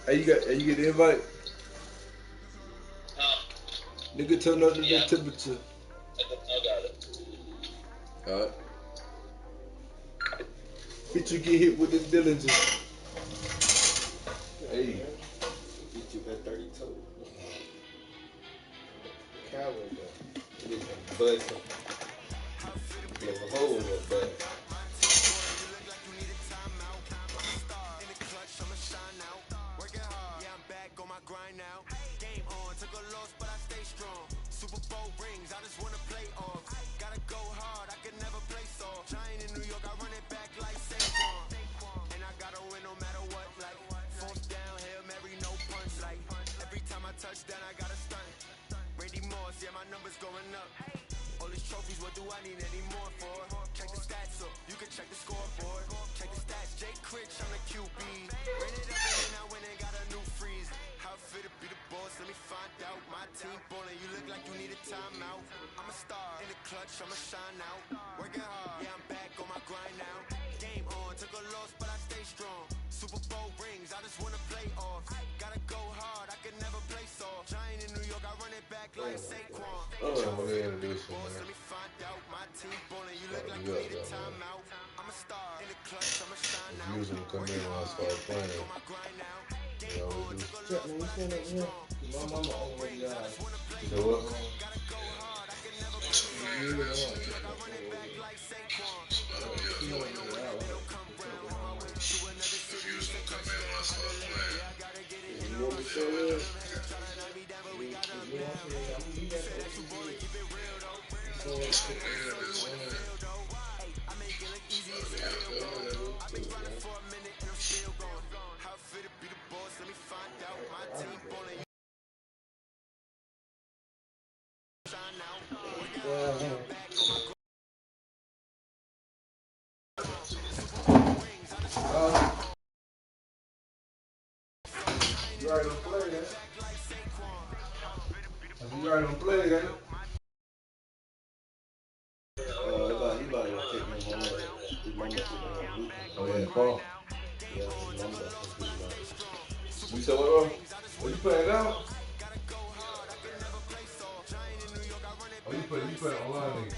Hey, you get the invite? Nigga, turn up the temperature. I got it. Alright. Bitch, you get hit with the Dillinger. Hey. Get you at 32. Coward, Get some busting. Give a hole in your butt. Grind now, game on, took a loss, but I stay strong. Super Bowl rings, I just wanna play off. Gotta go hard, I can never play soft. Giant in New York, I run it back like Saquon. And I gotta win no matter what, like fourth down, Hail Mary, no punch. Like every time I touch down, I gotta stunt. Randy Moss, yeah, my numbers going up. All these trophies, what do I need any more for? Check the stats up, you can check the scoreboard. Check the stats, Jay Critch, I'm the QB. Ran it up and then I went and got a new freeze. How fit to be the boss, let me find out. My team ballin', you look like you need a timeout. I'm a star, in the clutch, I'ma shine out. Working hard, yeah, I'm back on my grind now. Game on, took a loss, but I stay strong. Super Bowl rings, I just wanna play off. Gotta go hard, I can never play soft. Giant in New York, I run it back like Saquon. I'm gonna introduce you, Let man. me find out. My team ballin', you look like you need a timeout. I'm a star, in the clutch, I'ma shine out. Usually come in when I start playing. On my grind now. You know, we do. Check, man, you stand up here. My mama always got it. So what? Gotta go hard, I can never play soft. I run it back like Saquon. You ain't know when they don't come round. On my way to another city, it's a touchdown. Yeah, I gotta get it, you know. Tryna knock me down, but we got up now. Say that you ballin', keep it real though. I make it look easy, it's still going. I've been grinding for a minute and I'm still going. How fit to be the boss, let me find out. My team ballin', you shine out. You already don't play that. You already don't play that. He about to take me home. His mama took me home. Oh, yeah, Paul. Yeah, his mama got some people out. You said what, bro? What you playing now? Oh, you playing online, nigga.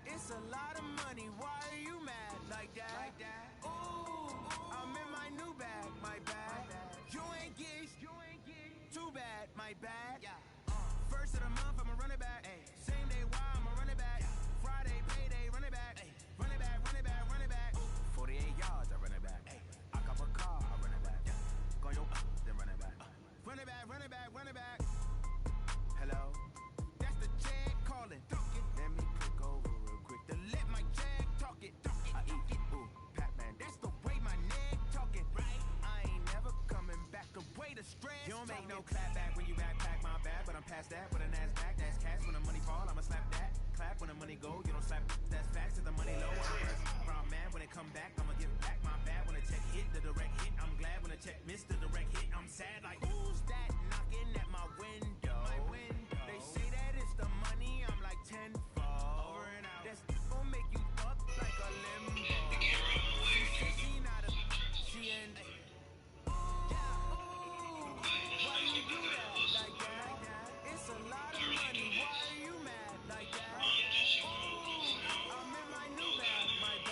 It's a lot of money, why are you mad like that? Ooh, I'm in my new bag, my bag. You ain't geese, too bad, my bad. First of the month, I'ma run it back. Same day, why I'ma run it back. Friday, payday, run it back. Run it back, run it back, run it back. 48 yards, I run it back. I cop a car, I run it back. Go yo, then run it back. Run it back, run it back, run it back. Hello? That's the jag calling. Let me click over real quick to let my jag talk it. I eat it, ooh, Pac-Man. That's the way my neck talking, right? I ain't never coming back the way the stress. You don't make no clap back when you backpack my bad, but I'm past that with an ass back. That's cash when the money fall, I'ma slap that. Clap when the money go, you don't slap. That's facts if the money low. I'm man when it come back, I'ma give back my bad when the check hit the direct hit. I'm glad when the check missed the direct hit. I'm sad like who's that knocking at my window? They say that it's the money, I'm like tenfold. Over and out. That's gon' make you up like a limbo. She not a she and why you do that like that? It's a lot of money, why are you mad like that? I'm in my new bag, my bag.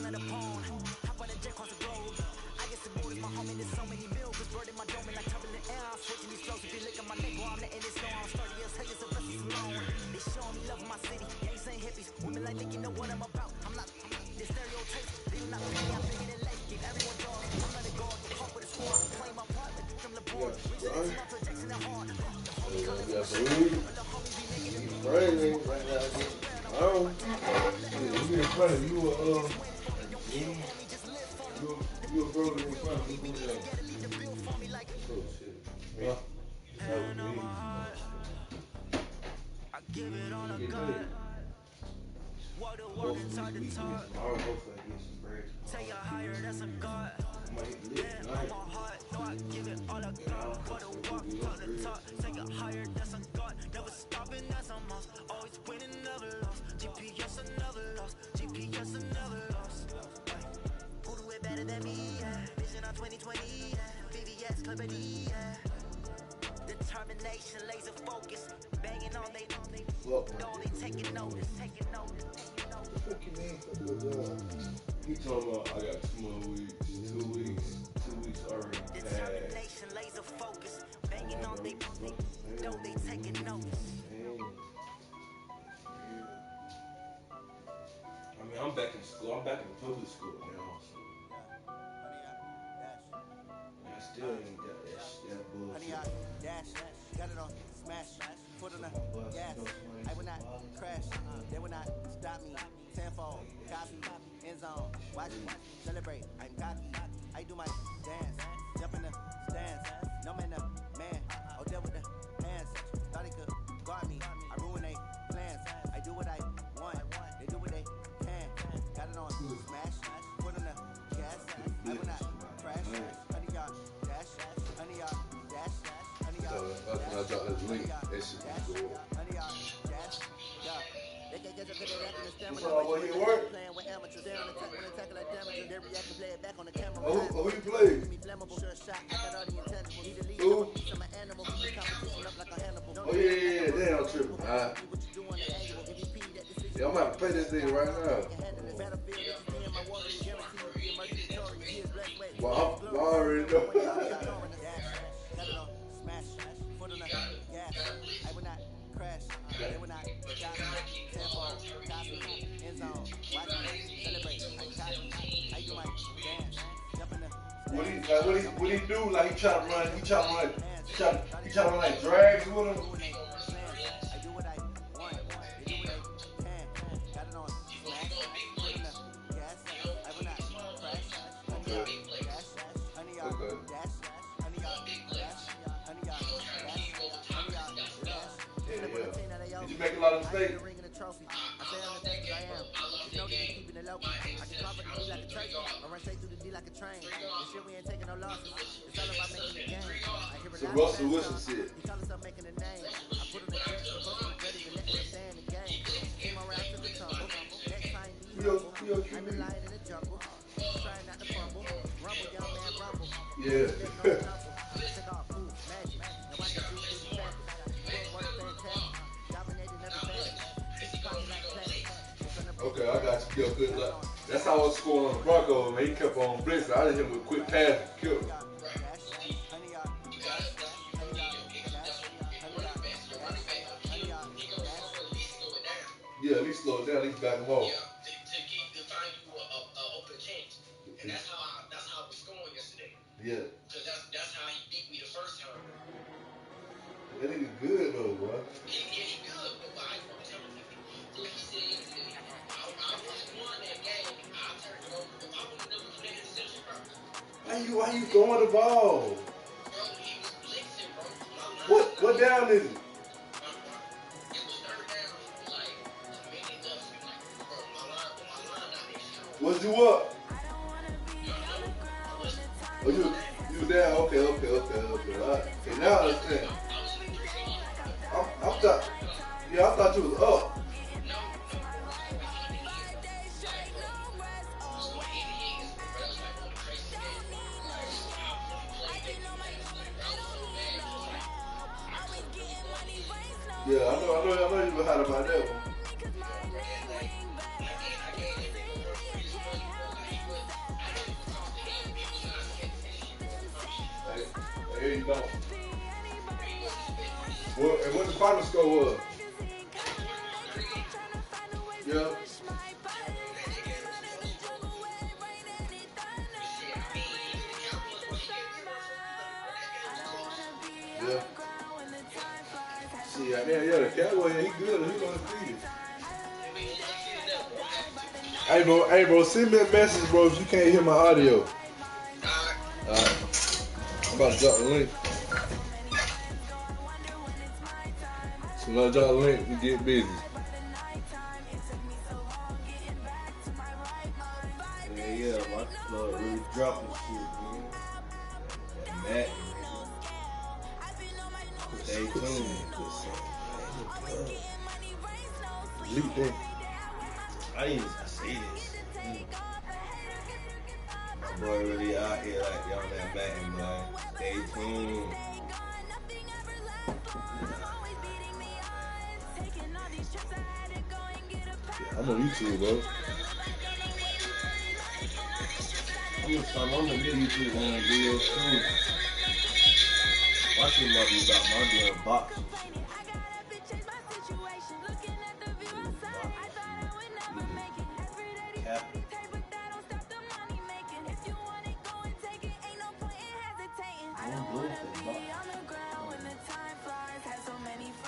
of the pond. Hop on a jet across the globe. I get some more, my homie, there's so many bills. Bird in my dome and like turbulent air. I'm switching these flows. If you look at my neck, well, I'm letting it slow. I'm starting to tell you some vessels alone. They showing me love in my city. Gangs ain't hippies. Women like think you know what I'm about. I'm not the stereotypes. They do not fit me. I'm bigger than life. Give everyone dogs. I'm not a guard. Hawk with a squad. Play my part. But from the board. Reaching into my projection and hard. The homie calling me my shit. The homie be making it. Crazy right now. Oh. You in front of you you a brother in front of me. Oh shit. Yeah. That was me. I give it all I got. Walk the walk and talk the talk. Take you higher, that's a God. Yeah, on my heart, no, I give it all I got. Walk the walk, talk the talk. Take you higher, that's a God. Never stopping, that's a must. Always winning, never lost. GPS, I never lost. GPS, I never lost. Who do it better than me? Yeah. Vision on 2020. Yeah. VVS, Club AD. Yeah. Determination, laser focus. Banging on they taking notice, taking notice. What you mean? He talking about I got 2 more weeks, 2 weeks already passed. Determination, laser focus. Banging on they taking notice. I mean, I'm back in school. I'm back in public school now. So. I still ain't got that bullshit. Dash, got it on, smash, foot on the gas. I will not crash, they will not stop me. Tenfold, copy, end zone, watch me, celebrate. I'm cocky, I do my dance, jump in the stands. No man, man, oh deal with the hands. Thought he could guard me, I ruin they plans. I do what I want, they do what they can. Got it on, smash, foot on the gas. I will not crash, honey y'all dash, honey y'all dash, honey y'all dash. That's when I drop that link. That shit be cool. Honey y'all dash, yeah. They can't get good at acting and stamina. Where you work? Playing with amateurs, they on attack when they tackle like damage. They react and play it back on the camera. Who you play? Me flammable, sure shot. I got all the intangibles. Need to lead them a piece of my animal. Keep the competition up like a Hannibal. Oh yeah, damn tripping. Alright. What you do on the annual? MVP, that decision. Yeah, I'm about to play this thing right now. Well, I already know. Smash, foot on the gas. I will not crash. They will not stop me. Tempo, copy, end zone. Watch me, celebrate. I'm cocky. I do my dance. Jump in the What he do? Like he try to run like drags with him. I do what I want. They do what they can. Got it on. Smash, foot on the gas. I will not crash. Honey y'all dash. Honey y'all dash. Honey y'all dash. Honey y'all dash. Honey y'all dash. Did you make a lot of mistakes? I say I'm the best I am. You know that keeping it low. I can cover the D like a turkey. I run straight through the D like a train. This shit we ain't taking no losses. It's all about making the game. I hear it So loud Russell and Wilson fast. shit. He call himself making a name. I put him in the chest, supposed to be ready to let him stay in the game. Came around to the tumble. Next time he humble. I'm the lion in the jungle. Trying not to fumble. Rumble, young man, rumble. Yeah. Took off, cool, magic. Now I can do this fast. Footwork fantastic. Dominating every bag. This is probably like plastic. Okay, I got you. Yo, good luck. That's how I was scoring on the Broncos, man. He kept on blitzing. I did him with a quick pass and kill him. Yeah, at least slow it down. At least back him off. Yeah, to find you a open chance. And that's how I was scoring yesterday. Yeah. Because that's how he beat me the first time. That nigga good though, bro. He good, but I ain't telling you. So he said, I won that game. I turned it over. If I would have never played the Central Park. Why you throwing the ball? Bro, he was blitzing, bro. What down is it? It was third down. Like, a minute left. Like, bro, my line out there. Was you up? Oh, you down? Okay. All right. Okay, now I understand. I thought you was up. Yeah, I know you were hot about that one. Dolphins. Well, and what the final score was? Yeah. Yeah. See, yeah, the Cowboy, yeah, he good. He undefeated. Hey, bro, send me a message, bro, if you can't hear my audio. Alright. I'm about to drop the link. So when I drop the link, we get busy. Yeah, my floor really dropping shit, man. That Mac, stay tuned. Leap that. I say this. My boy really out here like y'all that Mac, boy. Stay tuned. Yeah, I'm on YouTube, bro. I'm gonna start on the YouTube videos too. My shit might be about my damn box and shit.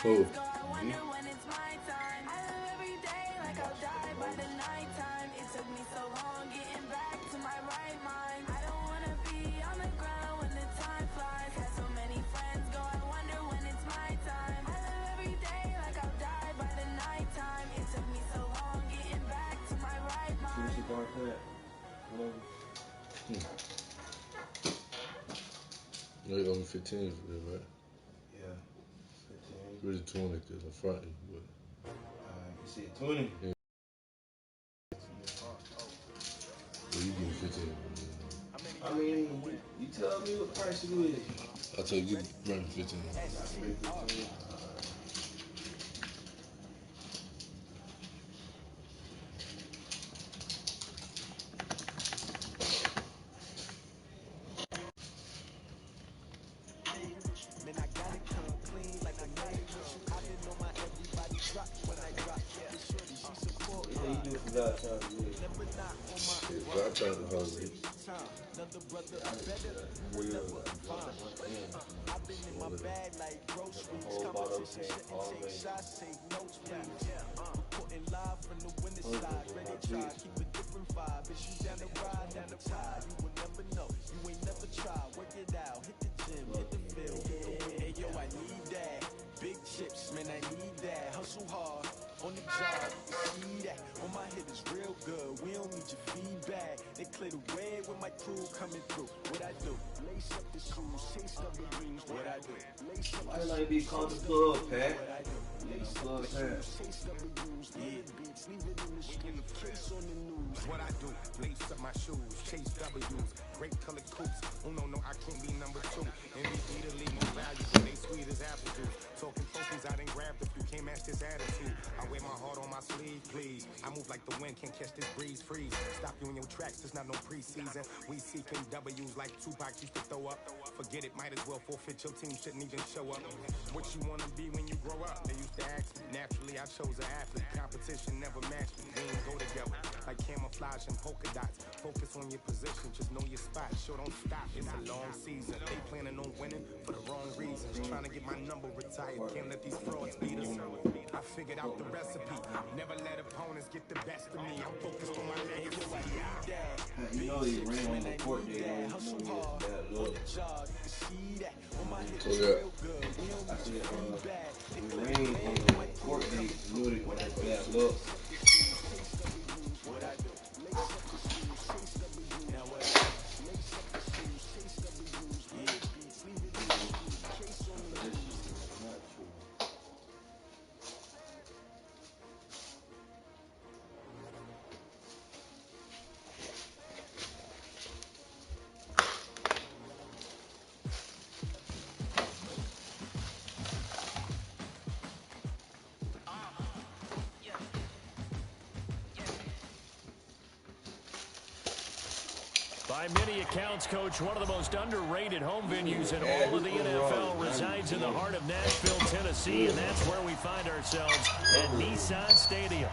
Who? No, you owe me 15 for that, right? Yeah, 15. Really 20 because I'm frightened. But You said 20? yeah. Well, you give me 15. I mean, you tell me what price it is. I'll tell you, bring me 15. Yeah, you do it for God, child. Shit, bro, I tried to hold it. Big chips, man, I need that. Hustle hard on the job. See that on my head is real good. We don't need your feedback. They clear the way with my crew coming through. What I do? Lace up the shoes, chase up the rings. What I do? Lace up I like be called the plug, Pat. Yeah, plug, Pat. chase up the rooms. Yeah, beats, leave it in the street. Case on the news. What I do, lace up my shoes, chase W's, great colored coops. Oh no, I can't be number 2. MVP to leave more valuable, they sweet as apple juice. Talking trophies, I done grabbed a few, can't match this attitude. I wear my heart on my sleeve, please. I move like the wind, can't catch this breeze, freeze. Stop you in your tracks, there's not no preseason. We seeking W's like Tupac used to throw up. Forget it, might as well forfeit, your team shouldn't even show up. What you wanna be when you grow up? They used to ask me, naturally I chose an athlete. Competition never matched me, we ain't go together. Like camouflage and polka dots. Focus on your position, just know your spot. Sure, don't stop. It's a long season. They planning on winning for the wrong reasons. Trying to get my number retired. Can't let these frauds beat us. I figured out the recipe. Never let opponents get the best of me. I'm focused on my legacy. You know he ran on the court day. You know he has bad luck. So, yeah. I said, he ran on the court day. You know he has bad luck. By many accounts, Coach, one of the most underrated home venues in all of the NFL resides in the heart of Nashville, Tennessee, and that's where we find ourselves at Nissan Stadium.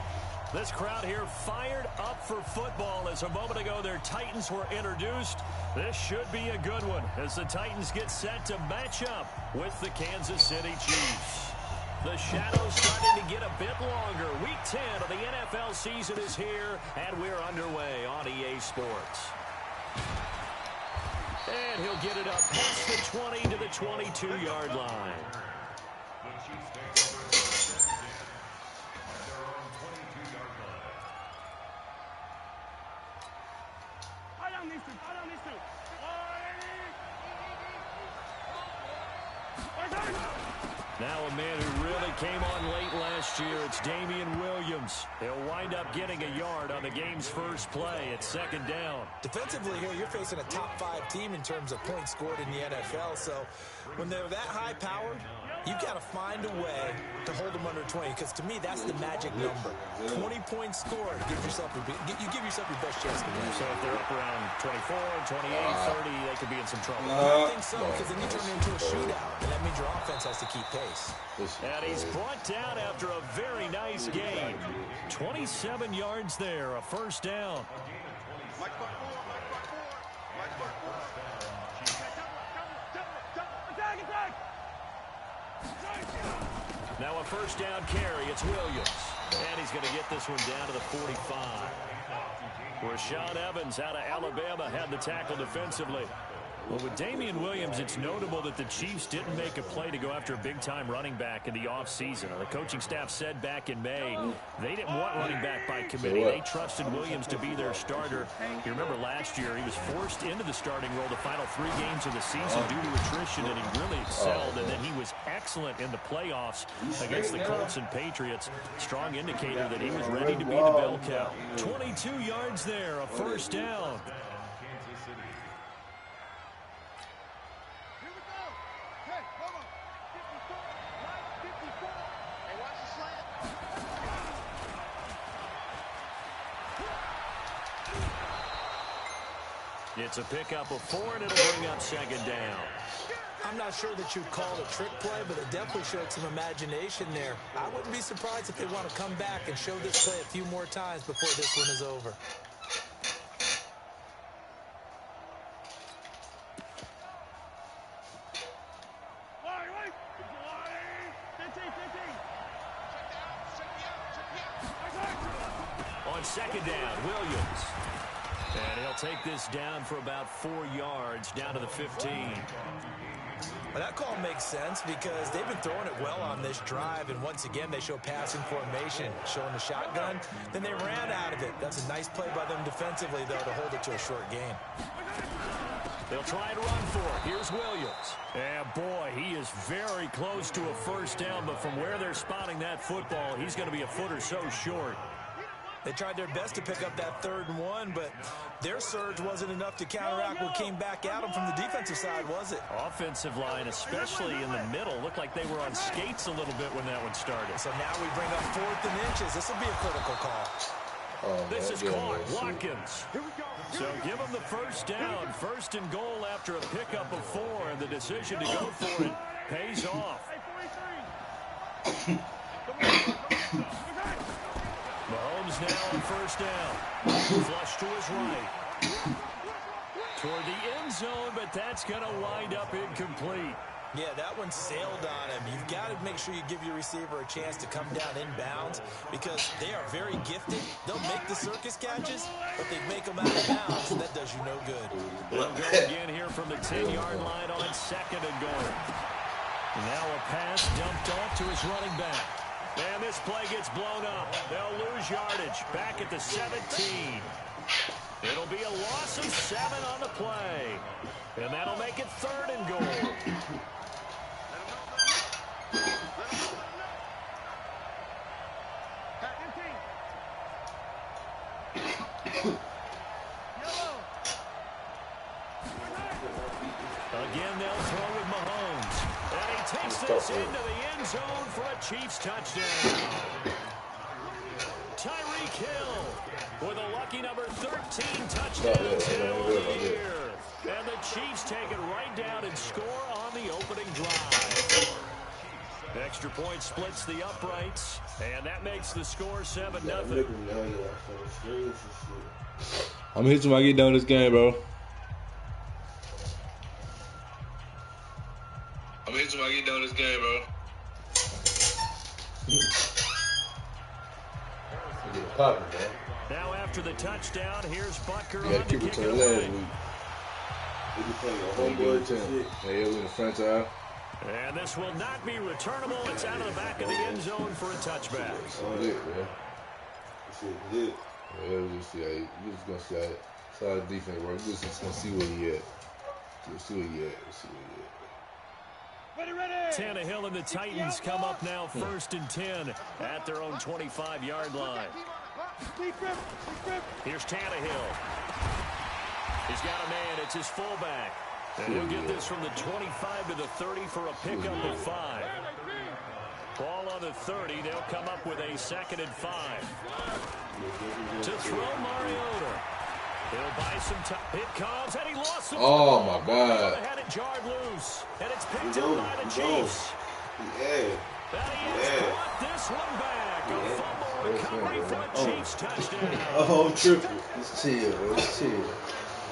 This crowd here fired up for football as a moment ago their Titans were introduced. This should be a good one as the Titans get set to match up with the Kansas City Chiefs. The shadow's starting to get a bit longer. Week 10 of the NFL season is here, and we're underway on EA Sports. And he'll get it up past the 20 to the 22-yard line. Now a man who really came on late last year, it's Damian Williams. He'll wind up getting a yard on the game's first play at second down. Defensively here, you're facing a top-5 team in terms of points scored in the NFL, so when they're that high powered, you've got to find a way to hold them under 20, because to me, that's the magic number. 20 points scored. You give yourself your best chance to win. So if they're up around 24, 28, 30, they could be in some trouble. I think so, because then you turn it into a shootout, and that means your offense has to keep pace. And he's brought down after a very nice game. 27 yards there, a first down. Now a first down carry. It's Williams. And he's going to get this one down to the 45. Rashaan Evans out of Alabama had the tackle defensively. Well, with Damian Williams, it's notable that the Chiefs didn't make a play to go after a big-time running back in the offseason. The coaching staff said back in May they didn't want running back by committee. They trusted Williams to be their starter. You remember last year he was forced into the starting role the final 3 games of the season due to attrition, and he really excelled. And then he was excellent in the playoffs against the Colts and Patriots. Strong indicator that he was ready to be the bell cow. 22 yards there, a first down. It's a pickup of 4, and it'll bring up second down. I'm not sure that you'd call it a trick play, but it definitely showed some imagination there. I wouldn't be surprised if they want to come back and show this play a few more times before this one is over. On second down, Williams. And he'll take this down for about 4 yards, down to the 15. Well, that call makes sense because they've been throwing it well on this drive, and once again they show passing formation, showing the shotgun. Then they ran out of it. That's a nice play by them defensively, though, to hold it to a short gain. They'll try and run for it. Here's Williams. And, boy, he is very close to a first down, but from where they're spotting that football, he's going to be a foot or so short. They tried their best to pick up that 3rd and 1, but their surge wasn't enough to counteract what came back at them from the defensive side, was it? Offensive line, especially in the middle, looked like they were on skates a little bit when that one started. So now we bring up 4th and inches. This will be a critical call. This is caught. Watkins. So give him the first down. 1st and goal after a pickup of 4, and the decision to go for it pays off. Mahomes now on first down. Flush to his right. Toward the end zone, but that's going to wind up incomplete. Yeah, that one sailed on him. You've got to make sure you give your receiver a chance to come down inbounds because they are very gifted. They'll make the circus catches, but they make them out of bounds, and that does you no good. They'll go again here from the 10-yard line on 2nd and goal. And now a pass dumped off to his running back. And this play gets blown up. They'll lose yardage back at the 17. It'll be a loss of 7 on the play. And that'll make it 3rd and goal. Again, they'll throw with Mahomes. And he takes this into the end zone for a Chiefs touchdown. Tyreek Hill with a lucky number 13 touchdown on the year. Chiefs take it right down and score on the opening drive. Extra point splits the uprights, and that makes the score 7-0. I'm gonna hit you when I get done with this game, bro. Get it popping, man. Now after the touchdown, here's Butker Yeah, on to keep it kick to it the last away. week. We can play a Homeboy homeboy team. shit. Yeah, we in the franchise. And this will not be returnable. It's out of the back of the end zone for a touchback. That's lit, man. This shit lit. Yeah, we just see how we just gonna see how the defense works. We just gonna see where he at. We'll see where he at. We'll see where he at. Tannehill and the Titans come up now 1st and 10 at their own 25-yard line. Here's Tannehill. He's got a man. It's his fullback. And he'll get this from the 25 to the 30 for a pickup of 5. Ball on the 30. They'll come up with a 2nd and 5. To throw Mariota. He'll buy some time. It comes, and he lost some. Oh, my God. Had it jarred loose, and it's picked up by the Chiefs. Yeah. And he has brought this one back. A fumble recovery for a Chiefs touchdown. Oh, triple. Let's chill, bro. Let's chill.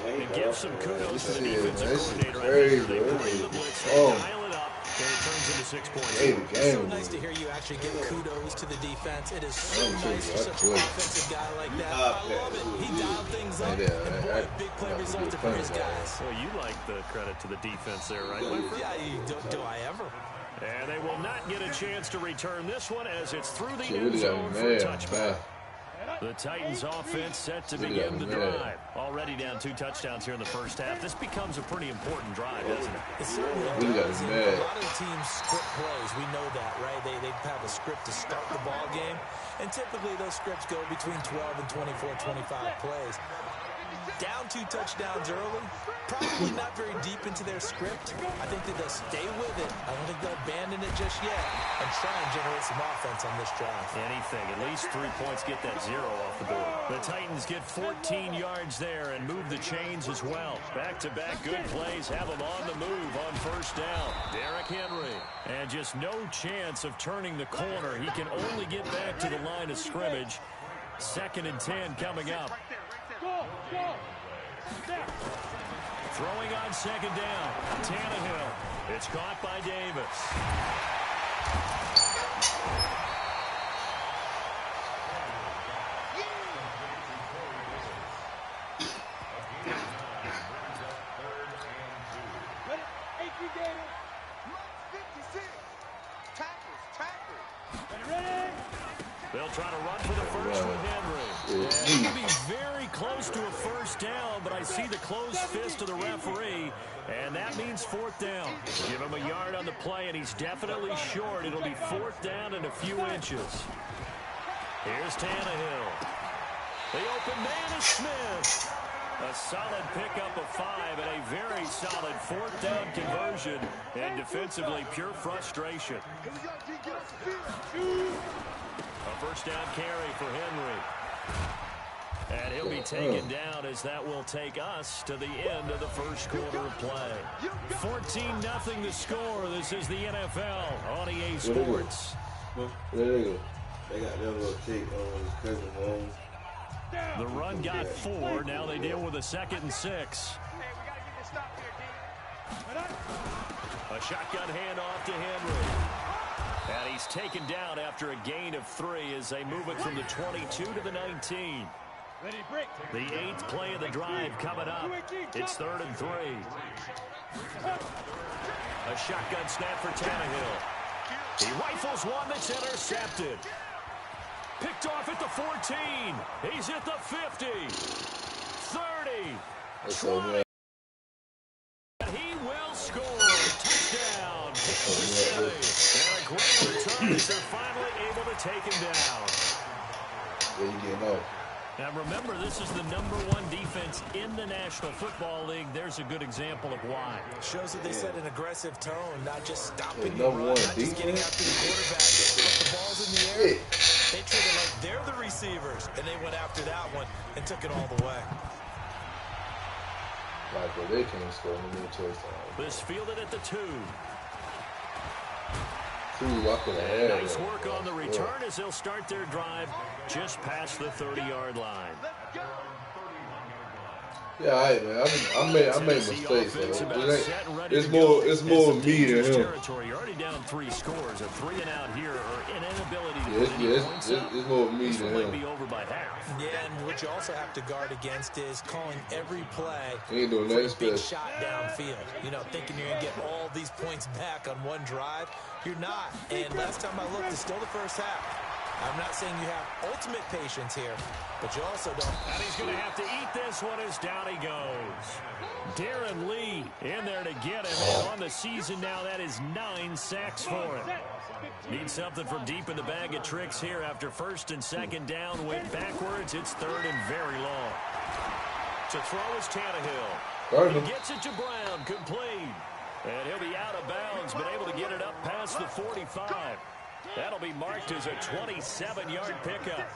And give some kudos to the This is defensive coordinator. crazy, They bro. bring the blitz, they Oh. dial it up, and it turns into 6 points. Hey, the It's so game, nice to man. hear you actually give kudos to the defense. It is so I'm telling nice you, for such an I offensive guy like that. I love it. He dialed things up, Yeah, and boy, big play I resulted feel for funny his about guys. Well, you like the credit to the defense there, right, Winfrey? Yeah, do I ever? And they will not get a chance to return this one as it's through the Shit end really got zone me for a mad, touchback. man. The Titans offense set to Really begin got the me mad. drive. Already down 2 touchdowns here in the first half. This becomes a pretty important drive, doesn't it? It certainly Really got does. me And mad. a lot of teams script plays. We know that, right? They have a script to start the ball game. And typically those scripts go between 12 and 24, 25 plays. Down 2 touchdowns early, probably not very deep into their script. I think that they'll stay with it. I don't think they'll abandon it just yet and try and generate some offense on this drive. Anything. At least 3 points, get that 0 off the board. The Titans get 14 yards there and move the chains as well. Back-to-back good plays have them on the move on 1st down. Derrick Henry. And just no chance of turning the corner. He can only get back to the line of scrimmage. 2nd and 10 coming up. Throwing on 2nd down. Tannehill. It's caught by Davis. They'll try to run for the first with Henry. And he can be very close to a 1st down, but I see the closed fist of the referee, and that means 4th down. Give him a yard on the play, and he's definitely short. It'll be 4th down and a few inches. Here's Tannehill. The open man is Smith. A solid pickup of 5 and a very solid 4th down conversion, and defensively pure frustration. A 1st down carry for Henry. And he'll be taken down as that will take us to the end of the 1st quarter of play. 14-0 the score. This is the NFL on EA Sports. There they go. They got their little take on his cousin home. The run got 4. Now they deal with a 2nd and 6. A shotgun handoff to Henry. And he's taken down after a gain of 3 as they move it from the 22 to the 19. The 8th play of the drive coming up. It's 3rd and 3. A shotgun snap for Tannehill. He rifles one that's intercepted. Picked off at the 14. He's at the 50. 30. 20. He will score. Touchdown. And a great return as they're finally able to take him down. There you get off. Now remember, this is the #1 defense in the National Football League. There's a good example of why. Shows that they set an aggressive tone, not just stopping Yeah, the run, #1 not just getting defense. after the quarterback. They put the balls in the air. They treat it like they're the receivers, and they went after that one and took it all the way. Like, but they can't score no more touchdowns. This fielded at the 2. Ooh, I could have had Nice that, work on the return as they'll start their drive just past the 30-yard line. Yeah, all right, man. I made mistakes. It's more me than him. Territory. You're already down 3 scores. A 3 and out here, or an inability to put any points up. It's more me This than one him. might be over by half. Yeah, and what you also have to guard against is calling every play He ain't doing for a nothing big special. shot downfield. You know, thinking you're going to get all these points back on one drive. You're not. And last time I looked, it's still the first half. I'm not saying you have ultimate patience here, but you also don't. And he's going to have to eat this one as down he goes. Darren Lee in there to get him. And on the season now, that is 9 sacks for him. Need something from deep in the bag of tricks here after first and second down. Went backwards. It's third and very long. To throw is Tannehill. He gets it to Brown. Complete. And he'll be out of bounds, but able to get it up past the 45. That'll be marked as a 27-yard pickup.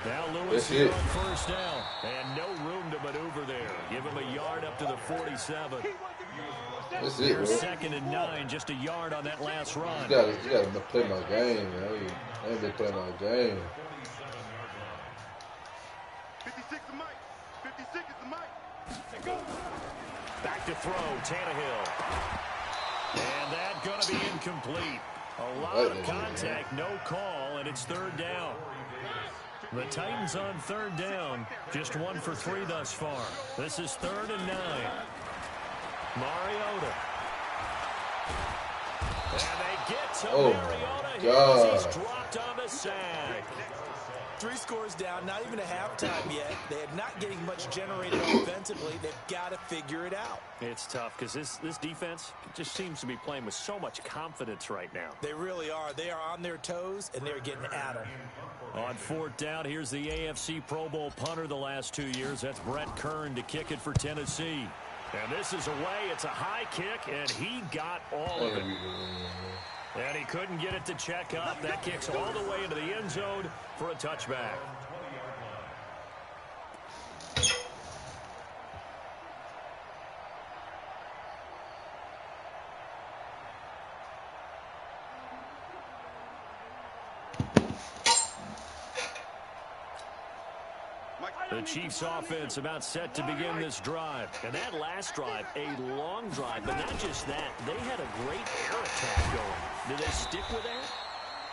Now Lewis here on first down. And no room to maneuver there. Give him a yard up to the 47. That's it, Here's bro. second and 9, just a yard on that last run. You gotta play my game, man. I ain't been playing my game. 56 is Mike. 56 is the Mike. Back to throw, Tannehill. And that going to be incomplete. A lot of contact, no call, and it's third down. The Titans on third down, just 1 for 3 thus far. This is 3rd and 9. Mariota. And they get to Mariota here as he's dropped on the sack. 3 scores down, not even a halftime yet. They are not getting much generated offensively. They've got to figure it out. It's tough because this defense just seems to be playing with so much confidence right now. They really are. They are on their toes, and they're getting at them. On 4th down, here's the AFC Pro Bowl punter the last 2 years. That's Brett Kern to kick it for Tennessee. And this is away. It's a high kick, and he got all of it. And he couldn't get it to check up. That kicks all the way into the end zone for a touchback. The Chiefs offense about set to begin this drive. And that last drive, a long drive, but not just that. They had a great air attack going. Do they stick with that?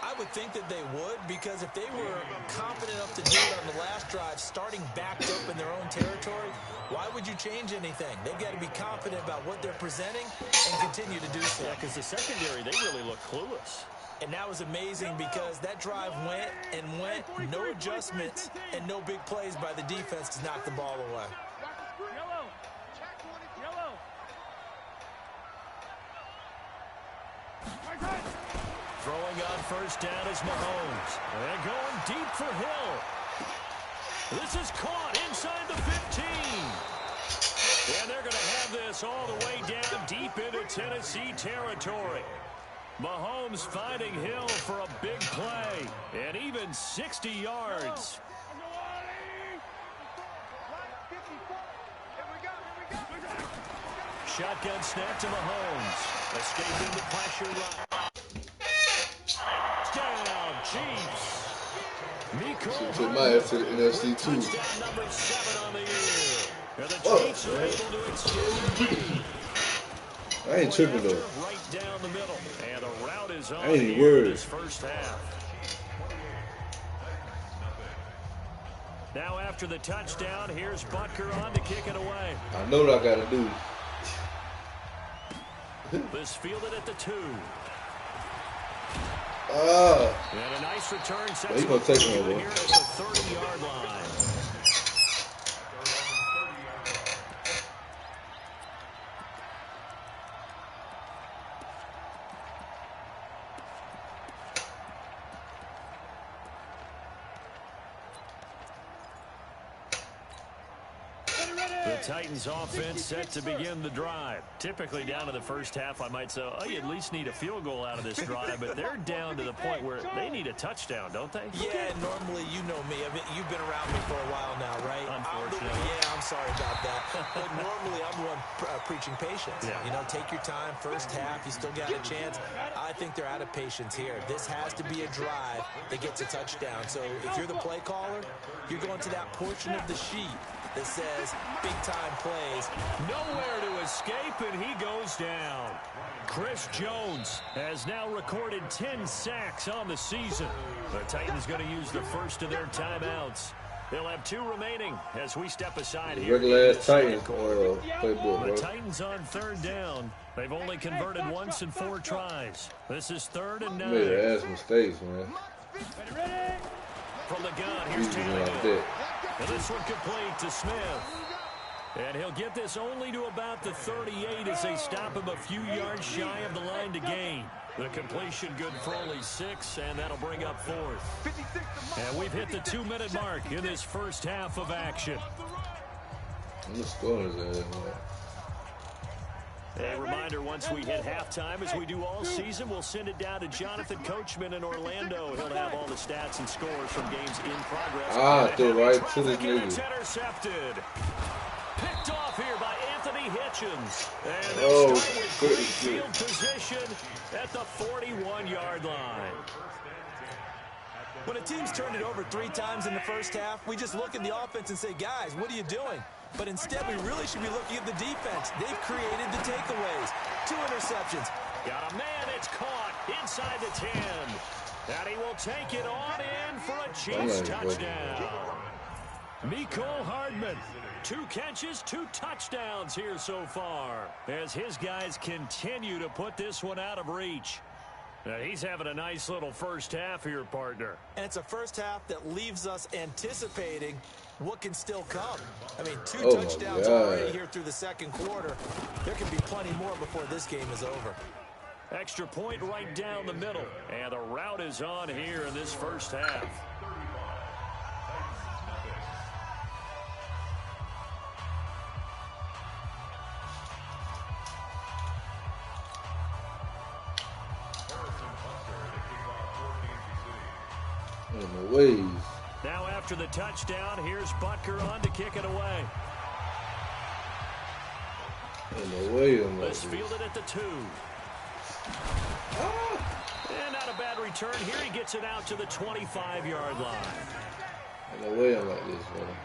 I would think that they would, because if they were confident enough to do it on the last drive, starting backed up in their own territory, why would you change anything? They've got to be confident about what they're presenting and continue to do so. Yeah, because the secondary, they really look clueless. And that was amazing because that drive went and went, no adjustments and no big plays by the defense to knock the ball away. Throwing on first down is Mahomes. And going deep for Hill. This is caught inside the 15. And they're going to have this all the way down deep into Tennessee territory. Mahomes finding Hill for a big play. And even 60 yards. Shotgun snap to Mahomes. Escaping the pressure line. Down, Chiefs. Took my ass to the NFC too. Touchdown number 7 on the year. And the Chiefs are able to extend their lead. I ain't tripping though. Right down the middle. And the route is on I ain't here worried. in this first half. Now after the touchdown, here's Butker on to kick it away. I know what I gotta do. This fielded at the 2. Ah. And a nice return. Well, he gonna take him over. Here at the 30-yard line. The Titans offense set to begin the drive. Typically down to the first half, I might say, oh, you at least need a field goal out of this drive, but they're down to the point where they need a touchdown, don't they? Yeah, normally, you know me. I mean, you've been around me for a while now, right? Unfortunately. Yeah, I'm sorry about that. But normally, I'm the one preaching patience. Yeah. You know, take your time. First half, you still got a chance. I think they're out of patience here. This has to be a drive that gets a touchdown. So if you're the play caller, you're going to that portion of the sheet that says big-time plays. Nowhere to escape, and he goes down. Chris Jones has now recorded 10 sacks on the season. The Titans going to use the first of their timeouts. They'll have 2 remaining as we step aside here. Regular-ass Titans playbook, bro. The Titans on 3rd down. They've only converted once in 4 tries. This is 3rd and 9. Made ass mistakes, man. From the gun, here's Taylor. And this one complete to Smith. And he'll get this only to about the 38 as they stop him a few yards shy of the line to gain. The completion good for only 6, and that'll bring up 4th. And we've hit the 2-minute mark in this first half of action. I'm just going his ass, man. A reminder, once we hit halftime, as we do all season, we'll send it down to Jonathan Coachman in Orlando. He'll have all the stats and scores from games in progress. Threw right to the nigga. It's intercepted. Picked off here by Anthony Hitchens. And they'll start with great field position at the 41-yard line. When a team's turned it over 3 times in the first half, we just look at the offense and say, guys, what are you doing? But instead, we really should be looking at the defense. They've created the takeaways. 2 interceptions. Got a man, it's caught inside the 10. And he will take it on in for a Chiefs touchdown. Mecole Hardman, 2 catches, 2 touchdowns here so far, as his guys continue to put this one out of reach. Now, he's having a nice little first half here, partner. And it's a first half that leaves us anticipating what can still come. I mean, 2 touchdowns already here through the second quarter. There can be plenty more before this game is over. Extra point right down the middle. And the route is on here in this first half. Now after the touchdown, here's Butker on to kick it away. Let's field it at the 2. And not a bad return here. He gets it out to the 25-yard line. No way I'm like this, man.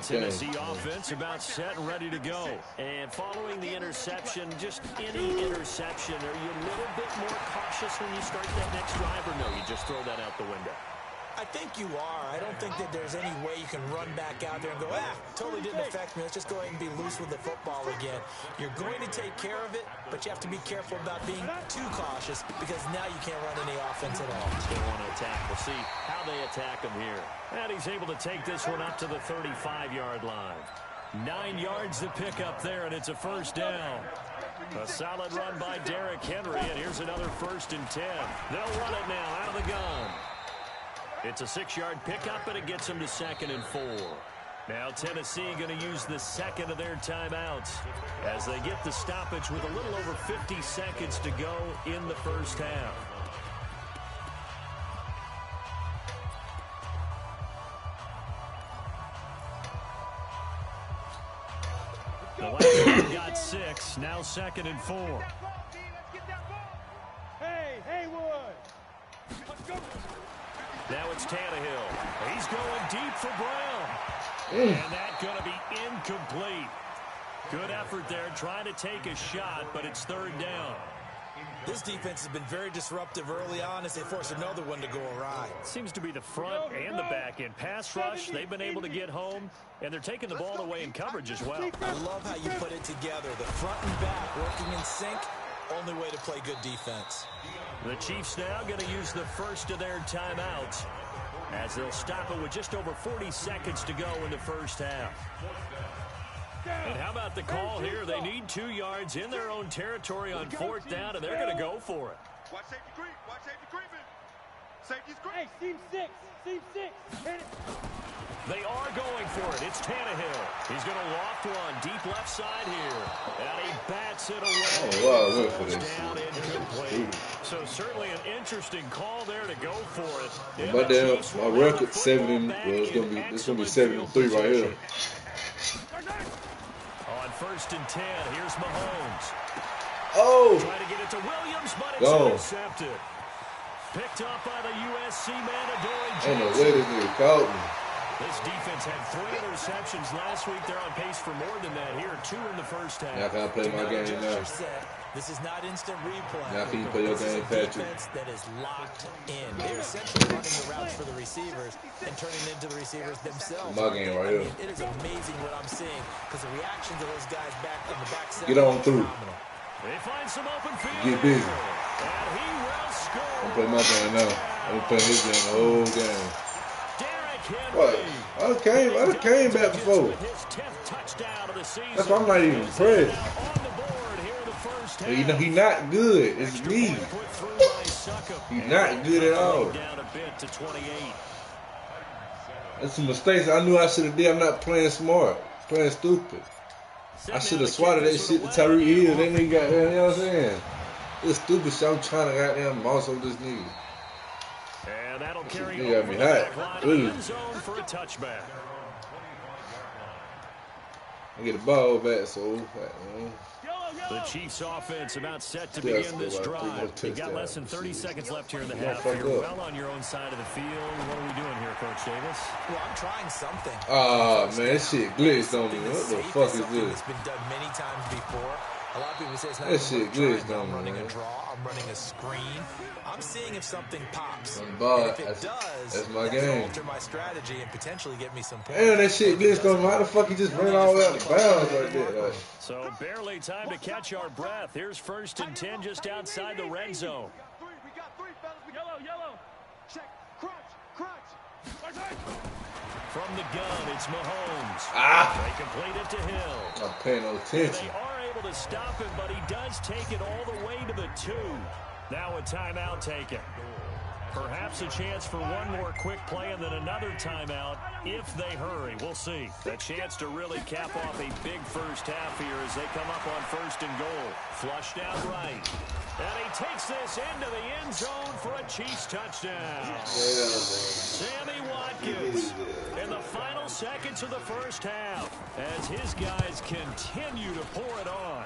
Tennessee offense about set and ready to go. And following the interception, just any interception, are you a little bit more cautious when you start that next drive, or no, you just throw that out the window? I think you are. I don't think that there's any way you can run back out there and go, totally didn't affect me. Let's just go ahead and be loose with the football again. You're going to take care of it, but you have to be careful about being too cautious, because now you can't run any offense at all. They want to attack. We'll see how they attack him here. And he's able to take this one up to the 35-yard line. 9 yards to pick up there, and it's a first down. A solid run by Derrick Henry, and here's another 1st and 10. They'll run it now out of the gun. It's a 6-yard pickup, and it gets them to 2nd and 4. Now Tennessee going to use the second of their timeouts as they get the stoppage with a little over 50 seconds to go in the first half. The last one got 6, now 2nd and 4. Hey, Haywood! Let's go! Now it's Tannehill. He's going deep for Brown. And that's going to be incomplete. Good effort there, trying to take a shot, but it's 3rd down. This defense has been very disruptive early on as they force another one to go awry. Seems to be the front and the back end. Pass rush, they've been able to get home, and they're taking the ball away in coverage as well. I love how you put it together. The front and back working in sync. Only way to play good defense. The Chiefs now going to use the first of their timeouts as they'll stop it with just over 40 seconds to go in the first half. And how about the call here? They need 2 yards in their own territory on 4th down, and they're going to go for it. Hey, seam six. Hit it. They are going for it. It's Tannehill. He's going to loft one deep left side here. And he bats it away. Oh, wow, I went for this. Down incomplete. So certainly an interesting call there to go for it. My record 7 it's gonna be 7-3 right here. On 1st and 10, here's Mahomes. Oh, Trying to get it to Williams, but it's go. intercepted. Picked up by the USC man, Adoree Ain't no Jackson. way this nigga caught me. This defense had 3 interceptions last week. They're on pace for more than that here. 2 in the first half. Now can I play my game now? This is not instant replay. Now can you play your game, Patrick? Defense that is locked in. They're essentially running the routes for the receivers and turning it into the receivers themselves. My game right here. I mean, it is amazing what I'm seeing because the reactions of those guys back in the back seven. Get on through. Phenomenal. They find some open field. Get busy. And he will score. I'm playing my game now. I'm playing his game the whole game. What? I done came back before. That's why I'm not even impressed. He not good. It's me. He's not good at all. That's some mistakes I knew I should have did. I'm not playing smart. Playing stupid. I should have swatted that shit to Tyreek Hill. That nigga got there, you know what I'm saying? It's stupid shit. I'm trying to goddamn mouse over this nigga. And that'll carry He got me hot. Really. for a touchback. I get the ball back, so The Chiefs offense about set to begin this drive. You've got less than 30 seconds left here in the half. You're well on your own side of the field. What are we doing here, Coach Davis? Well, I'm trying something. Ah, man, that shit glitched on me. What the fuck is this? It's been done many times before. A lot of people say it's not That shit glitched on I'm me, running man. a draw. I'm running a screen. I'm seeing if something pops. On the And ball, if it does, that's my that'll game. alter my strategy and potentially get me some points. Damn, that shit glitched on me. How the fuck he just ran all the way out of bounds right there? Like, So barely time to catch our breath. Here's 1st and 10 just outside the red zone. We got 3, fellas. Yellow. Check. Crunch. From the gun, it's Mahomes. Ah. They complete it to Hill. I'm paying no attention. They are able to stop him, but he does take it all the way to the 2. Now a timeout taken. Perhaps a chance for one more quick play and then another timeout if they hurry. We'll see. A chance to really cap off a big first half here as they come up on 1st and goal. Flushed out right. And he takes this into the end zone for a Chiefs touchdown. Sammy Watkins in the final seconds of the first half as his guys continue to pour it on.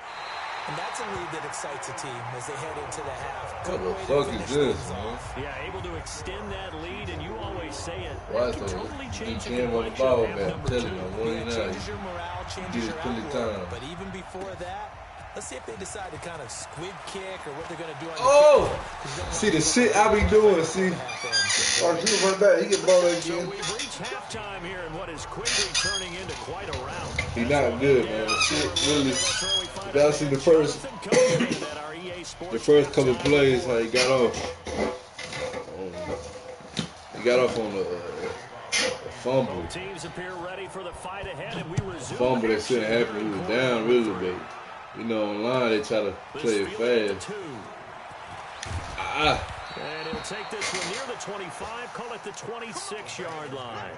And that's a lead that excites a team as they head into the half. What Good the way to fuck finish is this, things man? off. Yeah, able to extend that lead, and you always say it. Why That is can the totally change the GM on the complexion ball of half back? number Tell 2. him I'm Yeah, winning now. changes your morale, changes Get your it plenty outlook. time. But even before that, let's see if they decide to kind of squid kick or what they're going to do on the Oh! kickoff, 'cause they don't See want the to shit I be doing, see? half ends. Oh, he run back. He get ball So again. we've reached halftime here in what is quickly turning into quite a round. He not good, man. The shit really. You gotta see the first couple plays how he got off. He got off on a fumble. Teams appear ready for the fight ahead, and we resume. Fumble that shouldn't happen. He was down really big. You know, online they try to play it fast. Ah. And he'll take this one near the 25, call it the 26-yard line.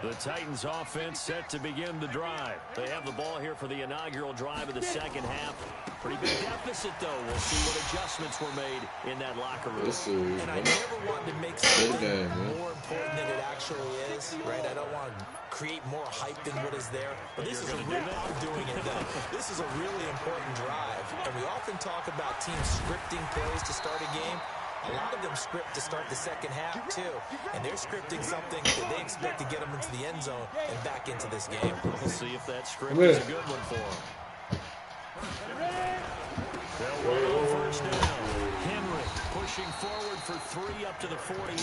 The Titans offense set to begin the drive. They have the ball here for the inaugural drive of the second half. Pretty big deficit, though. We'll see what adjustments were made in that locker room. This serious, And I man. never want to make something game, man. more important than it actually is, right? I don't want to create more hype than what is there. But this is a real, I'm doing it, though. This is a really important drive. And we often talk about teams scripting plays to start a game. A lot of them script to start the second half, too. And they're scripting something that they expect to get them into the end zone and back into this game. We'll see if that script is a good one for them. They'll run on first down. Henry pushing forward for 3 up to the 48.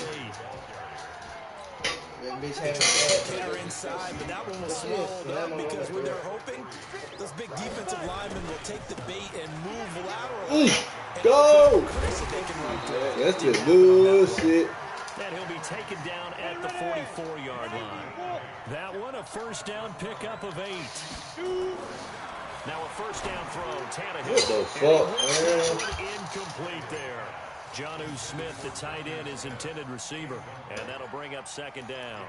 They're inside, but that one was swallowed up because when they're hoping, those big defensive linemen will take the bait and move laterally. Go! That's just bullshit. And he'll be taken down at the 44-yard line. That one, a first down pickup of 8. Now a first down throw. Tannehill. What the fuck, man? Incomplete there. Jonnu Smith, the tight end, is intended receiver. And that'll bring up second down.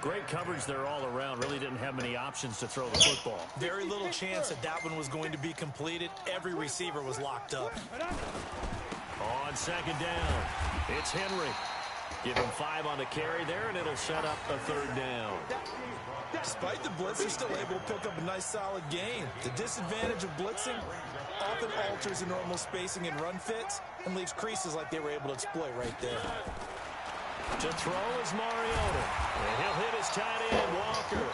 Great coverage there all around. Really didn't have many options to throw the football. Very little chance that one was going to be completed. Every receiver was locked up. On second down, it's Henry. Give him 5 on the carry there, and it'll set up a third down. Despite the blitz, they're still able to pick up a nice, solid gain. The disadvantage of blitzing often alters the normal spacing and run fits and leaves creases like they were able to exploit right there. To throw is Mariota. And he'll hit his tight end, Walker.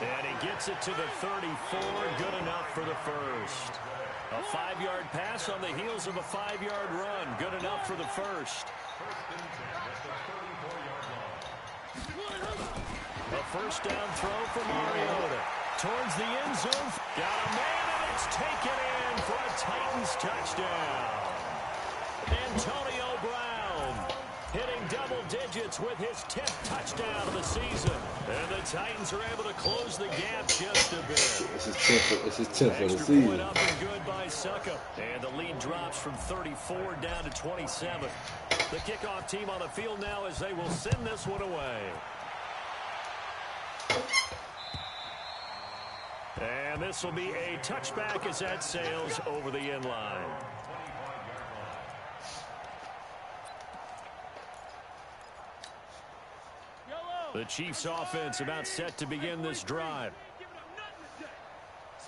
And he gets it to the 34. Good enough for the first. A 5-yard pass on the heels of a 5-yard run. Good enough for the first. A first down throw for Mariota. Towards the end zone. Got a man, and it's taken in for a Titans touchdown. Antonio Brown hitting double digits with his 10th touchdown of the season. And the Titans are able to close the gap just a bit. This is 10th for the Extra season. point up and good by Suckup. And the lead drops from 34 down to 27. The kickoff team on the field now as they will send this one away. And this will be a touchback as that sails over the end line. The Chiefs offense about set to begin this drive.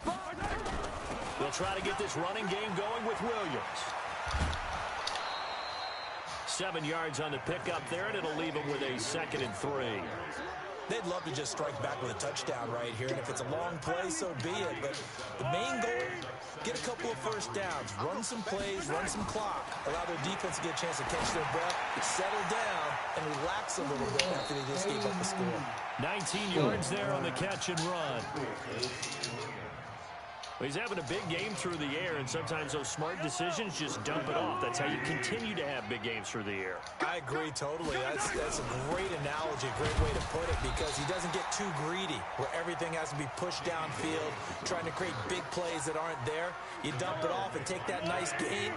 They'll try to get this running game going with Williams. 7 yards on the pickup there, and it'll leave them with a 2nd and 3. They'd love to just strike back with a touchdown right here, and if it's a long play, so be it. But the main goal, get a couple of first downs, run some plays, run some clock, allow their defense to get a chance to catch their breath, settle down, and relax a little bit after they just gave up the score. 19 yards there on the catch and run. Well, he's having a big game through the air, and sometimes those smart decisions just dump it off. That's how you continue to have big games through the air. I agree totally. That's a great analogy, great way to put it, because he doesn't get too greedy where everything has to be pushed downfield, trying to create big plays that aren't there. You dump it off and take that nice gain,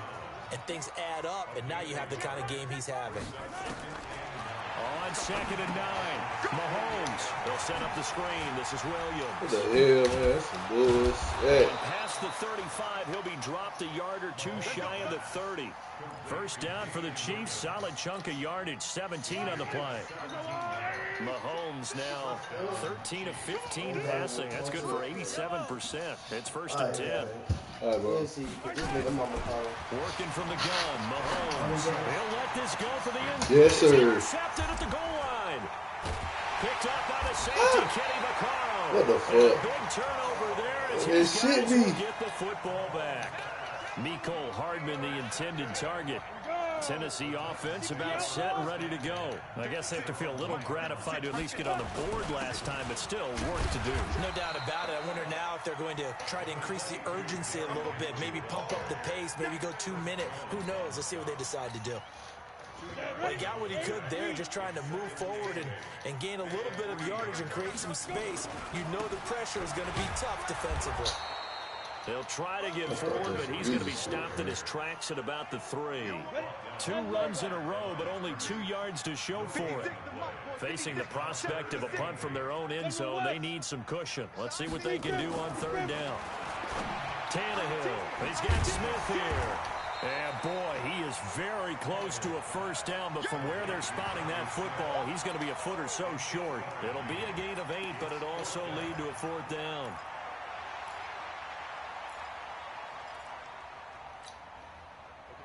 and things add up, and now you have the kind of game he's having. On 2nd and 9, Mahomes. They'll set up the screen. This is Williams. What the hell, man? That's some bullshit. Past the 35, he'll be dropped a yard or two shy of the 30. First down for the Chiefs. Solid chunk of yardage. 17 on the play. Mahomes now 13 of 15 passing. That's good for 87%. It's 1st and 10. All right, bro. Working from the gun, Mahomes. He'll let this go for the end. Yes, sir. Intercepted at the goal line. Picked up by the safety, Kenny Vaccaro. What the fuck? Big turnover there as It his should guys be. will get the football back. Mecole Hardman, the intended target. Tennessee offense about set and ready to go. I guess they have to feel a little gratified to at least get on the board last time, but still work to do. No doubt about it. I wonder now if they're going to try to increase the urgency a little bit, maybe pump up the pace, maybe go 2-minute. Who knows? Let's see what they decide to do. Well, he got what he could there, just trying to move forward and gain a little bit of yardage and create some space. You know the pressure is going to be tough defensively. They'll try to get forward, but he's going to be stopped in his tracks at about the 3. 2 runs in a row, but only 2 yards to show for it. Facing the prospect of a punt from their own end zone, they need some cushion. Let's see what they can do on 3rd down. Tannehill, he's got Smith here. And boy, he is very close to a first down, but from where they're spotting that football, he's going to be a foot or so short. It'll be a gain of 8, but it'll also lead to a 4th down.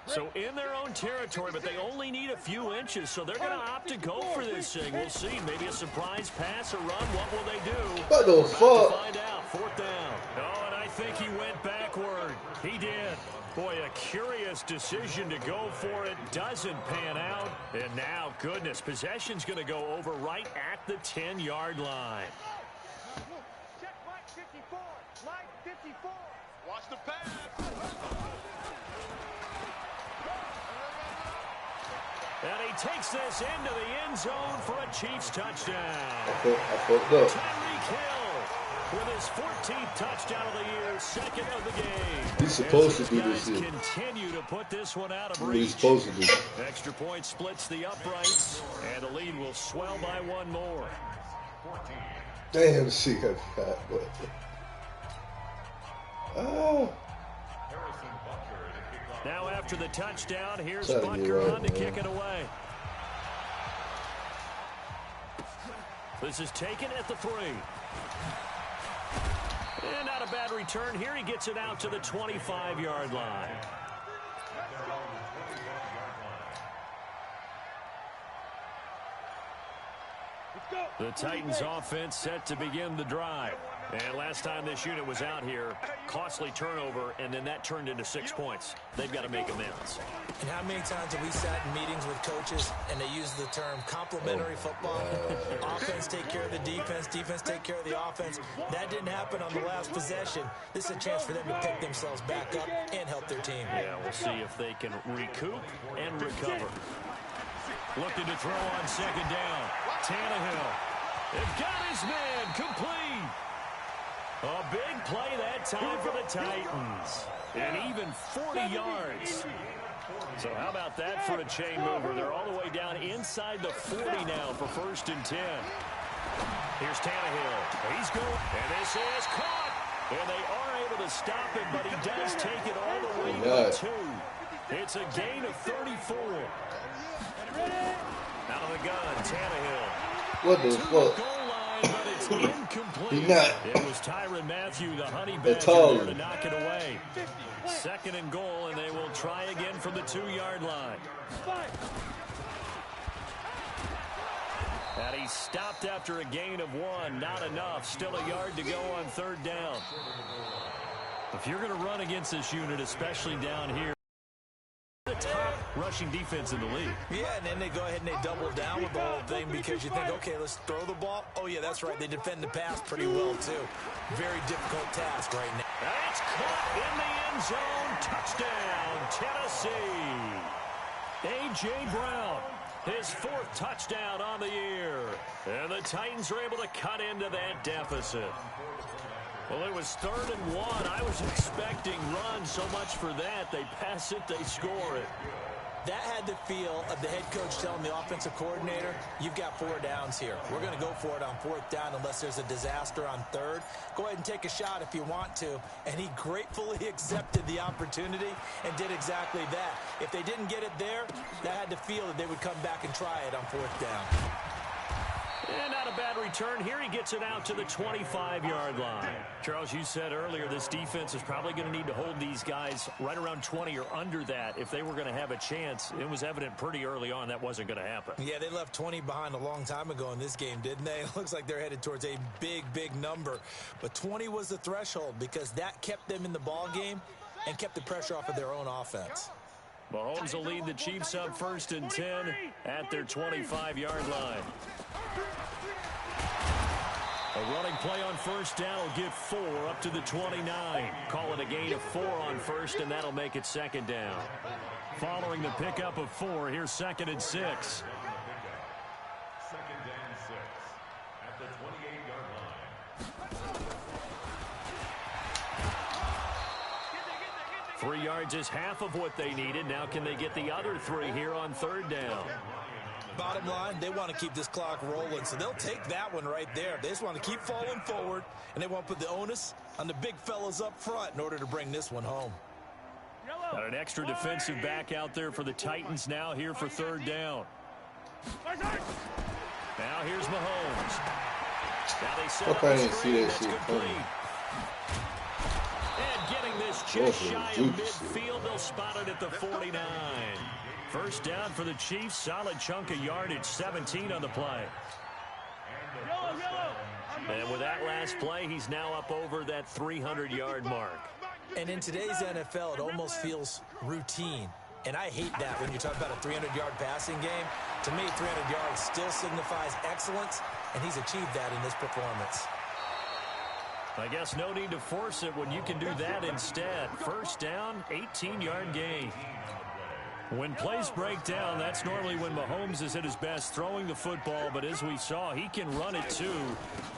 So in their own territory, but they only need a few inches, so they're going to opt to go for this thing. We'll see. Maybe a surprise pass or run. What will they do? What the fuck? To find out. 4th down. Oh, and I think he went backward. He did. Boy, a curious decision to go for it. Doesn't pan out. And now, goodness, possession's going to go over right at the 10-yard line. Check Mike 54. Mike 54. Watch the pass. And he takes this into the end zone for a Chiefs touchdown. I fucked up. Tyreek Hill with his 14th touchdown of the year, second of the game. He's supposed to do this here. here. Continue to put this one out of What reach. he's supposed to do. Extra point splits the uprights, and the lead will swell by one more. Damn, she got fat, boy. Oh. Now after the touchdown, here's Try to get Butker right, on to man. kick it away. This is taken at the 3. And not a bad return here. He gets it out to the 25-yard line. The Titans offense set to begin the drive. And last time this unit was out here, costly turnover, and then that turned into 6 points. They've got to make amends. And how many times have we sat in meetings with coaches and they use the term complementary football? Offense take care of the defense, defense take care of the offense. That didn't happen on the last possession. This is a chance for them to pick themselves back up and help their team. Yeah, we'll see if they can recoup and recover. Looking to throw on second down. Tannehill. They've got his man complete. A big play that time for the Titans. And even 40 yards. So how about that for a chain mover? They're all the way down inside the 40 now for 1st and 10. Here's Tannehill. He's going. And this is caught. And they are able to stop him, but he does take it all the way to 2. It's a gain of 34. Out of the gun, Tannehill. What the fuck? Goal line, but it's incomplete. He not. It was Tyrann Mathieu, the honey badger, tall. there to knock it away. 2nd and goal, and they will try again from the 2-yard line. And he stopped after a gain of 1. Not enough. Still a yard to go on 3rd down. If you're going to run against this unit, especially down here, the top rushing defense in the league. Yeah, and then they go ahead and they double down with the whole thing because you think, okay, let's throw the ball. Oh, yeah, that's right. They defend the pass pretty well, too. Very difficult task right now. That's caught in the end zone. Touchdown, Tennessee. A.J. Brown, his 4th touchdown on the year. And the Titans are able to cut into that deficit. Well, it was 3rd and 1. I was expecting runs, so much for that. They pass it, they score it. That had the feel of the head coach telling the offensive coordinator, you've got 4 downs here. We're going to go for it on 4th down unless there's a disaster on 3rd. Go ahead and take a shot if you want to. And he gratefully accepted the opportunity and did exactly that. If they didn't get it there, that had the feel that they would come back and try it on 4th down. And not a bad return. Here he gets it out to the 25-yard line. Charles, you said earlier this defense is probably going to need to hold these guys right around 20 or under that if they were going to have a chance. It was evident pretty early on that wasn't going to happen. Yeah, they left 20 behind a long time ago in this game, didn't they? It looks like they're headed towards a big, big number. But 20 was the threshold because that kept them in the ball game and kept the pressure off of their own offense. Mahomes will lead the Chiefs up 1st and 10 at their 25-yard line. A running play on 1st down will get 4 up to the 29. Call it a gain of 4 on 1st, and that'll make it 2nd down. Following the pickup of 4, here's 2nd and 6. 2nd and 6 at the 28-yard line. 3 yards is half of what they needed. Now can they get the other 3 here on 3rd down? Bottom line, they want to keep this clock rolling, so they'll take that one right there. They just want to keep falling forward, and they want to put the onus on the big fellas up front in order to bring this one home. Got an extra defensive back out there for the Titans now here for 3rd down. Now here's Mahomes. Now they set up I a didn't see screen that that's shit complete. coming. And getting this just shy of midfield, they'll spot it at the 49. 1st down for the Chiefs. Solid chunk of yardage, 17 on the play. And with that last play, he's now up over that 300-yard mark. And in today's NFL, it almost feels routine. And I hate that when you talk about a 300-yard passing game. To me, 300 yards still signifies excellence, and he's achieved that in this performance. I guess no need to force it when you can do that instead. 1st down, 18-yard gain. When plays break down, that's normally when Mahomes is at his best throwing the football, but as we saw, he can run it too.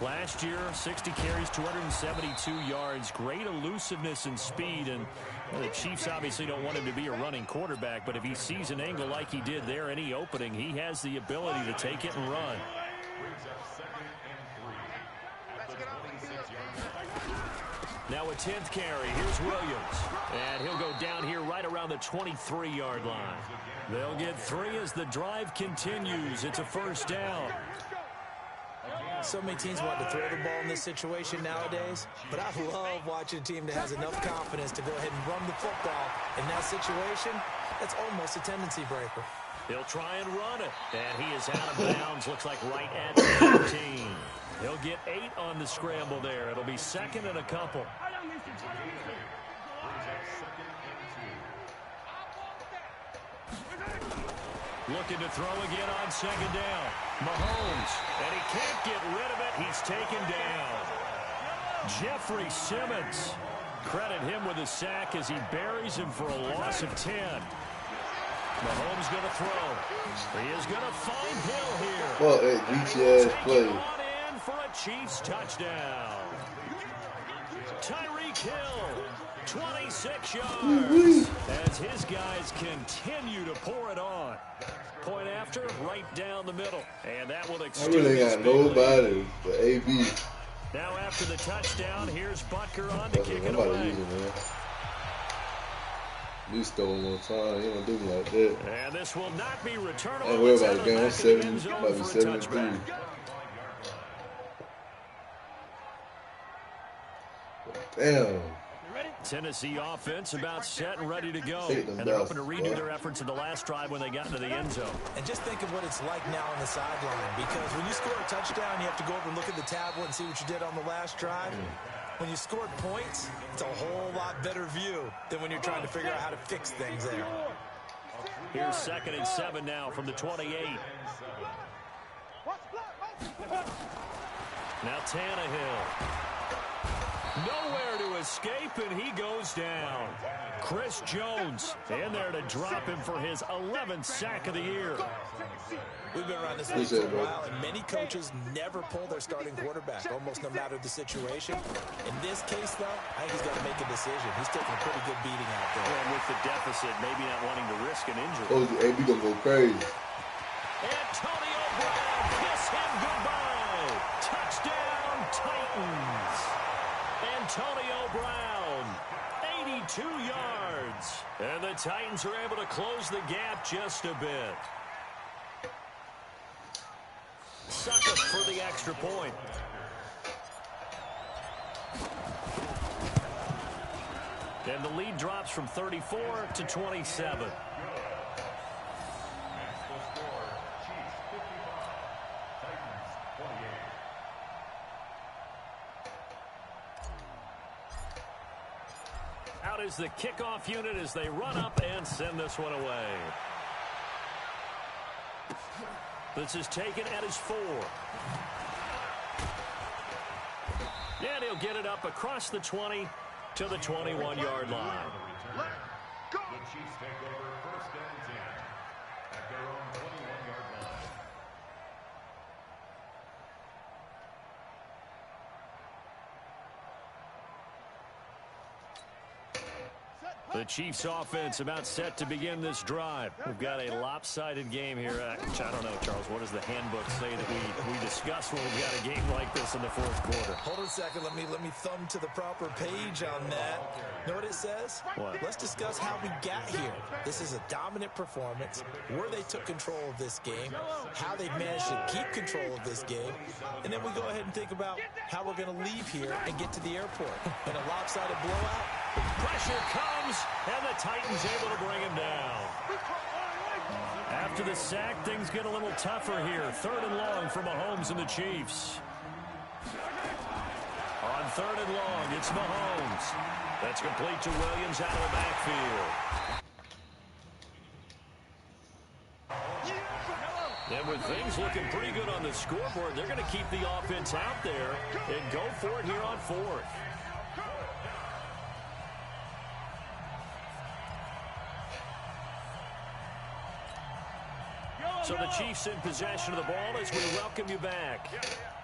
Last year, 60 carries, 272 yards, great elusiveness and speed, and the Chiefs obviously don't want him to be a running quarterback, but if he sees an angle like he did there, any opening, he has the ability to take it and run. Now a 10th carry. Here's Williams. And he'll go down here right around the 23-yard line. They'll get 3 as the drive continues. It's a first down. So many teams want to throw the ball in this situation nowadays, but I love watching a team that has enough confidence to go ahead and run the football. In that situation, that's almost a tendency breaker. He'll try and run it. And he is out of bounds. Looks like right at 15. He'll get 8 on the scramble there. It'll be second and a couple. Looking to throw again on second down. Mahomes, and he can't get rid of it. He's taken down. Jeffrey Simmons. Credit him with a sack as he buries him for a loss of 10. Mahomes going to throw. He is going to find Hill here. Well, that beachy ass play. For a Chiefs touchdown. Tyreek Hill, 26 yards. As his guys continue to pour it on. Point after, right down the middle. And that will extend. I really got nobody but AB. Now after the touchdown, here's Butker on to kick it away. He stole one time. He don't do me like that. And this will not be returnable. I ain't worried about the game. I'm 70. Might be 73. Damn. Tennessee offense about set and ready to go. And they're hoping to redo their efforts in the last drive when they got into the end zone. And just think of what it's like now on the sideline, because when you score a touchdown, you have to go over and look at the tablet and see what you did on the last drive. When you scored points, it's a whole lot better view than when you're trying to figure out how to fix things there. Here's 2nd and 7 now from the 28. Now Tannehill. Nowhere to escape, and he goes down. Chris Jones in there to drop him for his 11th sack of the year. We've been around this league for a while, and many coaches never pull their starting quarterback, almost no matter the situation. In this case, though, I think he's got to make a decision. He's taking a pretty good beating out there. And with the deficit, maybe not wanting to risk an injury. Oh, AB gonna go crazy. Antonio Brown, kiss him goodbye. Touchdown, Titans. Antonio Brown, 82 yards. And the Titans are able to close the gap just a bit. Sucker for the extra point. And the lead drops from 34 to 27. Out is the kickoff unit as they run up and send this one away. This is taken at his 4. And he'll get it up across the 20 to the 21-yard line. The Chiefs take over 1st and 10 at their own 21-yard line. The Chiefs offense about set to begin this drive. We've got a lopsided game here. I don't know, Charles, what does the handbook say that we discuss when we've got a game like this in the 4th quarter? Hold on a second. Let me thumb to the proper page on that. Know what it says? What? Let's discuss how we got here. This is a dominant performance, where they took control of this game, how they managed to keep control of this game, and then we go ahead and think about how we're going to leave here and get to the airport. In a lopsided blowout, Pressure comes, and the Titans able to bring him down. After the sack, things get a little tougher here. 3rd and long for Mahomes and the Chiefs. On 3rd and long, it's Mahomes. That's complete to Williams out of the backfield. And with things looking pretty good on the scoreboard, they're going to keep the offense out there and go for it here on 4th. So the Chiefs in possession of the ball as we welcome you back.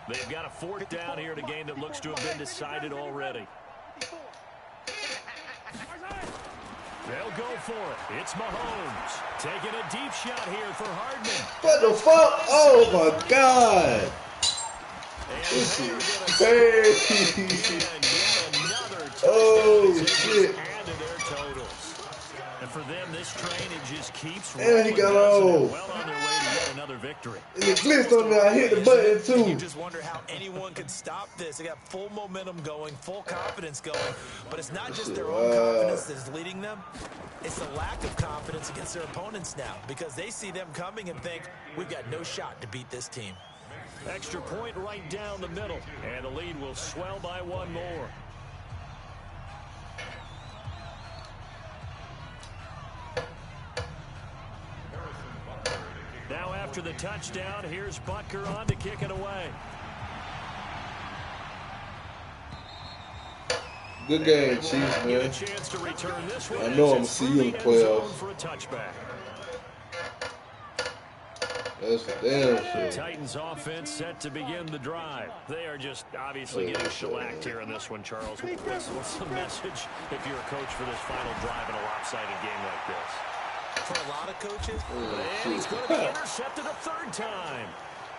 They've got a fourth down here in a game that looks to have been decided already. They'll go for it. It's Mahomes taking a deep shot here for Hardman. What the fuck? Oh my God. This is crazy. Oh shit. And for them, this train, it just keeps And rolling. he got off. Well on their way to yet another victory. And it glitched on me. I hit the button And you too. just wonder how anyone could stop this. They got full momentum going, full confidence going. But it's not just their own confidence that's leading them. It's the lack of confidence against their opponents now because they see them coming and think, we've got no shot to beat this team. Extra point right down the middle. And the lead will swell by one more. Now after the touchdown, here's Butker on to kick it away. Good game, Chiefs, man. Get a chance to return this one. I know I'm going to see you in the playoffs. For a touchback. That's for damn sure. Titans offense set to begin the drive. They are just obviously getting shellacked here in this one, Charles. What's the message if you're a coach for this final drive in a lopsided game like this? For a lot of coaches. And he's going to be intercepted a third time.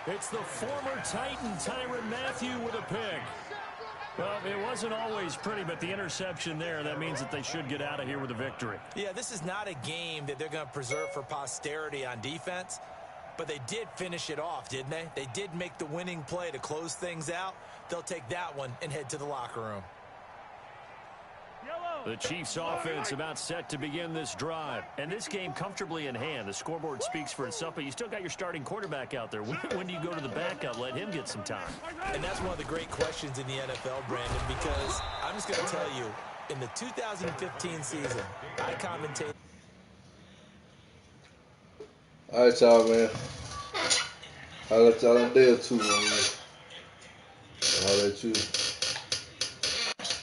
It's the former Titan Tyrann Mathieu with a pick. Well, it wasn't always pretty, but the interception there, that means that they should get out of here with a victory. Yeah, this is not a game that they're going to preserve for posterity on defense, but they did finish it off, didn't they? They did make the winning play to close things out. They'll take that one and head to the locker room. The Chiefs offense about set to begin this drive. And this game comfortably in hand. The scoreboard speaks for itself, but you still got your starting quarterback out there. When do you go to the backup? Let him get some time. And that's one of the great questions in the NFL, Brandon, because I'm just going to tell you, in the 2015 season, I commentated. All right, y'all, man. I'll let y'all in there too, man. I'll let you.